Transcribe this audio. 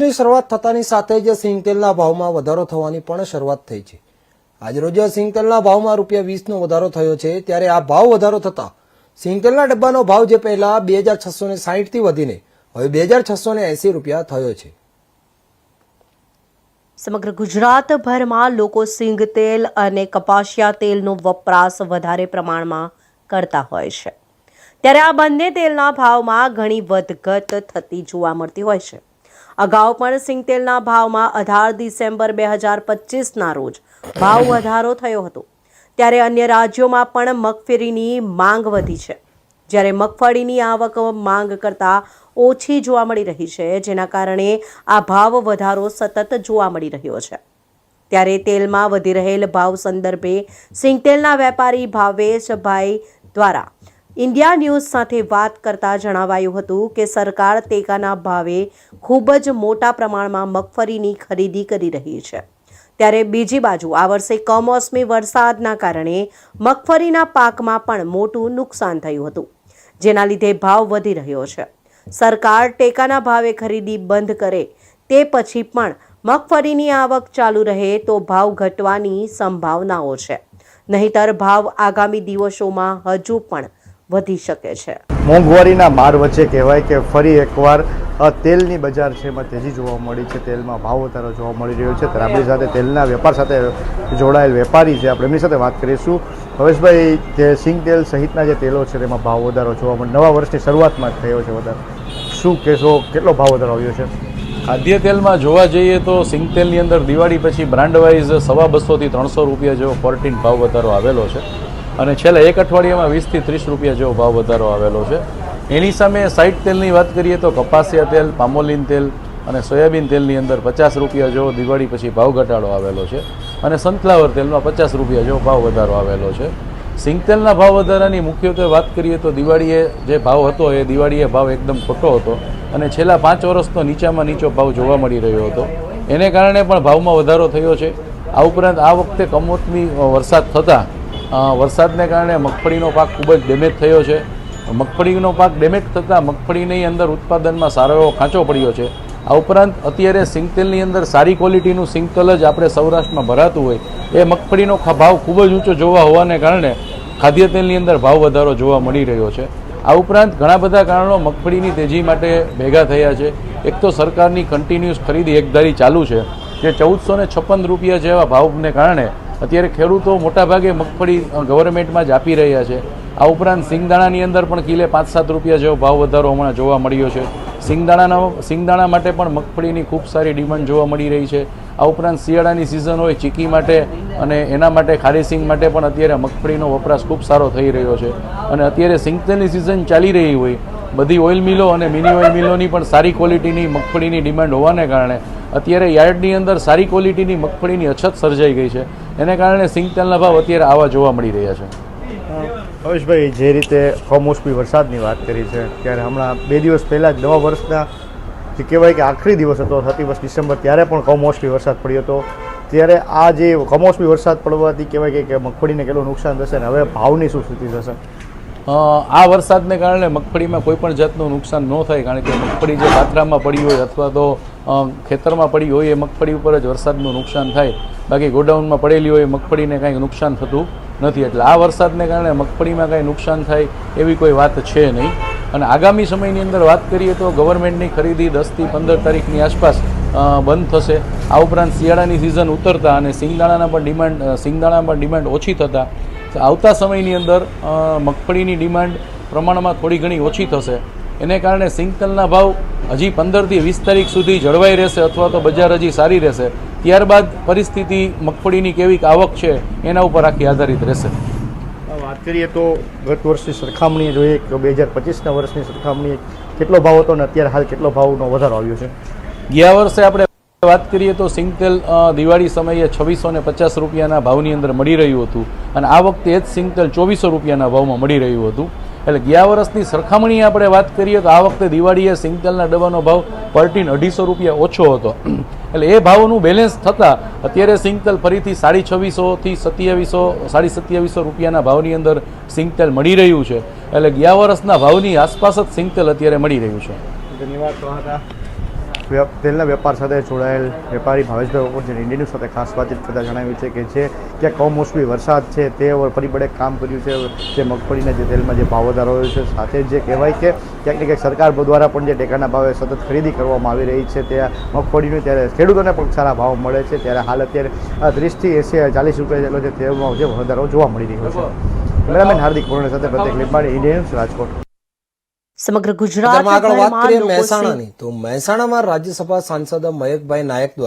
ની શરૂઆત થતાની સાથે જ સિંગતેલના ભાવમાં વધારો થવાની પણ શરૂઆત થઈ છે। આજરોજ સિંગતેલના ભાવમાં ₹20નો વધારો થયો છે। ત્યારે આ ભાવ વધારો થતા સિંગતેલના ડબ્બાનો ભાવ જે પહેલા 2660 થી વધીને હવે ₹2680 થયો છે। સમગ્ર ગુજરાતભરમાં લોકો સિંગતેલ અને કપાસિયા તેલનો વપરાશ વધારે પ્રમાણમાં કરતા હોય છે, ત્યારે આ બંને તેલના ભાવમાં ઘણી વધઘટ થતી જોવા મળતી હોય છે। અગાઉ પણ સિંગતેલના ભાવમાં 18 ડિસેમ્બર 2025ના રોજ ભાવ વધારો થયો હતો, ત્યારે અન્ય રાજ્યોમાં પણ મગફળીની માંગ વધી છે, જ્યારે મગફળીની આવક માંગ કરતાં ઓછી જોવા મળી રહી છે, જેના કારણે આ ભાવ વધારો સતત જોવા મળી રહ્યો છે। ત્યારે તેલમાં વધી રહેલ ભાવ સંદર્ભે સિંગતેલના વેપારી ભાવેશભાઈ દ્વારા ઇન્ડિયા ન્યૂઝ સાથે વાત કરતા જણાવાયું હતું કે સરકાર ટેકાના ભાવે ખૂબ જ મોટા પ્રમાણમાં મગફળીની ખરીદી કરી રહી છે, ત્યારે બીજી બાજુ આ વર્ષે કમોસમી વરસાદના કારણે મગફળીના પાકમાં પણ મોટું નુકસાન થયું હતું, જેના લીધે ભાવ વધી રહ્યો છે। સરકાર ટેકાના ભાવે ખરીદી બંધ કરે તે પછી પણ મગફળીની આવક ચાલુ રહે તો ભાવ ઘટવાની સંભાવનાઓ છે, નહીંતર ભાવ આગામી દિવસોમાં હજુ પણ વધી શકે છે। મોંઘવારીના માર વચ્ચે કહેવાય કે ફરી એકવાર તેલની બજાર છે એમાં તેજી જોવા મળી છે, તેલમાં ભાવ વધારો જોવા મળી રહ્યો છે। ત્યારે આપણી સાથે તેલના વેપાર સાથે જોડાયેલ વેપારી છે, આપણે એમની સાથે વાત કરીશું। હવેશભાઈ, તે સિંગતેલ સહિતના જે તેલો છે તેમાં ભાવ વધારો જોવા મળે, નવા વર્ષની શરૂઆતમાં જ થયો છે વધારો, શું કહેશો, કેટલો ભાવ વધારો આવ્યો છે? ખાદ્ય તેલમાં જોવા જઈએ તો સિંગતેલની અંદર દિવાળી પછી બ્રાન્ડ વાઇઝ ₹250 થી ₹300 જેવો પર ટીન ભાવ વધારો આવેલો છે, અને છેલ્લા એક અઠવાડિયામાં ₹20 થી ₹30 જેવો ભાવ વધારો આવેલો છે। એની સામે સાઇડ તેલની વાત કરીએ તો કપાસિયા તેલ, પામોલીન તેલ અને સોયાબીન તેલની અંદર ₹50 જેવો દિવાળી પછી ભાવ ઘટાડો આવેલો છે, અને સનફ્લાવર તેલમાં ₹50 જેવો ભાવ વધારો આવેલો છે। સિંગતેલના ભાવ વધારાની મુખ્યત્વે વાત કરીએ તો દિવાળીએ જે ભાવ હતો એ દિવાળીએ ભાવ એકદમ ખોટો હતો, અને છેલ્લા 5 વર્ષનો નીચામાં નીચો ભાવ જોવા મળી રહ્યો હતો, એને કારણે પણ ભાવમાં વધારો થયો છે। આ ઉપરાંત આ વખતે કમોસમી વરસાદ થતાં વરસાદને કારણે મગફળીનો પાક ખૂબ જ ડેમેજ થયો છે। મગફળીનો પાક ડેમેજ થતાં મગફળીની અંદર ઉત્પાદનમાં સારો એવો ખાંચો પડ્યો છે। આ ઉપરાંત અત્યારે સિંગતેલની અંદર સારી ક્વોલિટીનું સિંગતેલ જ આપણે સૌરાષ્ટ્રમાં ભરાતું હોય એ મગફળીનો ભાવ ખૂબ જ ઊંચો જોવા હોવાને કારણે ખાદ્ય તેલની અંદર ભાવ વધારો જોવા મળી રહ્યો છે। આ ઉપરાંત ઘણા બધા કારણો મગફળીની તેજી માટે ભેગા થયા છે। એક તો સરકારની કન્ટિન્યુઅસ ખરીદી એકધારી ચાલુ છે, જે ₹1456 જેવા ભાવને કારણે અત્યારે ખેડૂતો મોટાભાગે મગફળી ગવર્મેન્ટમાં જ આપી રહ્યા છે। આ ઉપરાંત સિંગદાણાની અંદર પણ કિલે ₹5-7 જેવો ભાવ વધારો હમણાં જોવા મળ્યો છે। સિંગદાણા માટે પણ મગફળીની ખૂબ સારી ડિમાન્ડ જોવા મળી રહી છે। આ ઉપરાંત શિયાળાની સિઝન હોય ચીકી માટે અને એના માટે ખારી સિંગ માટે પણ અત્યારે મગફળીનો વપરાશ ખૂબ સારો થઈ રહ્યો છે, અને અત્યારે સિંગતેલની સિઝન ચાલી રહી હોય બધી ઓઇલ મિલો અને મિની ઓઇલ મિલોની પણ સારી ક્વોલિટીની મગફળીની ડિમાન્ડ હોવાને કારણે અત્યારે યાર્ડની અંદર સારી ક્વોલિટીની મગફળીની અછત સર્જાઈ ગઈ છે, એને કારણે સિંગતેલના ભાવ અત્યારે આવા જોવા મળી રહ્યા છે। હવેશભાઈ, જે રીતે કમોસમી વરસાદની વાત કરી છે, ત્યારે હમણાં 2 દિવસ પહેલાં જ નવા વર્ષના જે કહેવાય કે આખરી દિવસ હતો 31 ડિસેમ્બર, ત્યારે પણ કમોસમી વરસાદ પડ્યો હતો, ત્યારે આ જે કમોસમી વરસાદ પડવાથી કહેવાય કે મગફળીને કેટલું નુકસાન થશે, ને હવે ભાવની શું સ્થિતિ થશે? આ વરસાદને કારણે મગફળીમાં કોઈ પણ જાતનું નુકસાન ન થાય, કારણ કે મગફળી જે પાથરામાં પડી હોય અથવા તો ખેતરમાં પડી હોય એ મગફળી ઉપર જ વરસાદનું નુકસાન થાય, બાકી ગોડાઉનમાં પડેલી હોય મગફળીને કાંઈ નુકસાન થતું નથી। એટલે આ વરસાદને કારણે મગફળીમાં કાંઈ નુકસાન થાય એવી કોઈ વાત છે નહીં, અને આગામી સમયની અંદર વાત કરીએ તો ગવર્મેન્ટની ખરીદી 10 થી 15 તારીખની આસપાસ બંધ થશે। આ ઉપરાંત શિયાળાની સિઝન ઉતરતા અને સિંગદાણામાં ડિમાન્ડ ઓછી થતાં આવતા સમયની અંદર મગફળીની ડિમાન્ડ પ્રમાણમાં થોડી ઘણી ઓછી થશે, એને કારણે સિંગતેલના ભાવ હજી 15 થી 20 તારીખ સુધી જળવાઈ રહેશે અથવા તો બજાર હજી સારી રહેશે। ત્યારબાદ પરિસ્થિતિ મગફળીની કેવી આવક છે એના ઉપર આખી આધારિત રહેશે। વાત કરીએ તો ગત વર્ષની સરખામણીએ જોઈએ કે 2025ના વર્ષની સરખામણીએ કેટલો ભાવ હતો, અને અત્યારે હાલ કેટલો ભાવનો વધારો આવ્યો છે? ગયા વર્ષે આપણે વાત કરીએ તો સિંગતેલ દિવાળી સમયે ₹2650 ભાવની અંદર મળી રહ્યું હતું, અને આ વખતે એ જ સિંગતેલ ₹2400 ભાવમાં મળી રહ્યું હતું। એટલે ગયા વર્ષની સરખામણીએ આપણે વાત કરીએ તો આ વખતે દિવાળીએ સિંગતેલના ડબ્બાનો ભાવ પર ટીન ₹250 ઓછો હતો, એટલે એ ભાવનું બેલેન્સ થતાં અત્યારે સિંગતેલ ફરીથી ₹2650 થી ₹2700 ભાવની અંદર સિંગતેલ મળી રહ્યું છે। એટલે ગયા વર્ષના ભાવની આસપાસ જ સિંગતેલ અત્યારે મળી રહ્યું છે। ધન્યવાદ। તેલના વેપાર સાથે જોડાયેલ વેપારી ભાવેશભાઈ ઓપોર્ચ્યુનિટી ઇન્ડિયન ન્યૂઝ સાથે ખાસ વાતચીત કરતા જણાવ્યું છે કે જે ક્યાં કમોસમી વરસાદ છે તે પરિબળે કામ કર્યું છે, જે મગફળીના જે તેલમાં જે ભાવ વધારો રહ્યો છે, સાથે જે કહેવાય કે ક્યાંક ને ક્યાંક સરકાર દ્વારા પણ જે ટેકાના ભાવે સતત ખરીદી કરવામાં આવી રહી છે તે મગફળીનું, ત્યારે ખેડૂતોને પણ સારા ભાવ મળે છે. ત્યારે હાલ અત્યારે 30 થી 40 રૂપિયા જેટલો જે તેલમાં જે વધારો જોવા મળી રહ્યો છે. કેમેરામેન હાર્દિક પૂર્ણ સાથે પ્રત્યેક લીંબાણી, ઇન્ડિયન ન્યૂઝ, રાજકોટ. સમગ્ર અત્યારમાં આગળ વાત ગુજરાતભરમાં કરીએ લોકો સિંગ મહેસાણાની, તો મહેસાણામાં રાજ્યસભા સાંસદ મયંકભાઈ નાયક દ્વારા